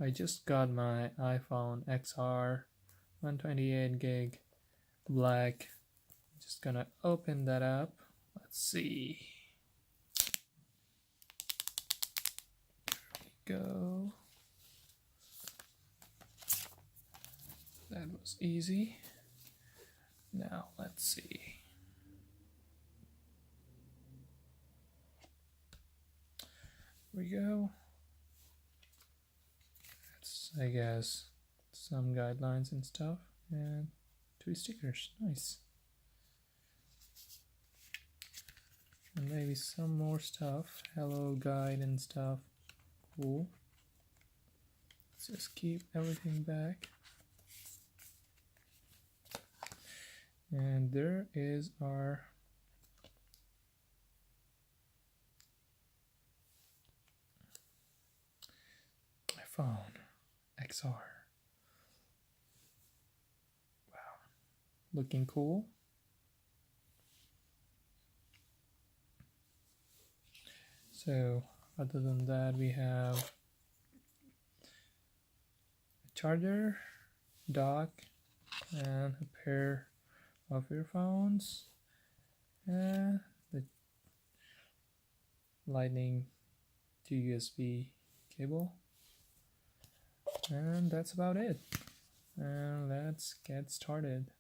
I just got my iPhone XR 128 gig black. Just gonna open that up. Let's see. There we go. That was easy. Now let's see. Here we go. That's, I guess, some guidelines and stuff, and 2 stickers. Nice. And maybe some more stuff. Hello guide and stuff. Cool. Let's just keep everything back. And there is our iPhone XR. Wow, looking cool. So other than that, we have a charger, dock, and a pair of earphones, and the lightning to USB cable, and that's about it. And let's get started.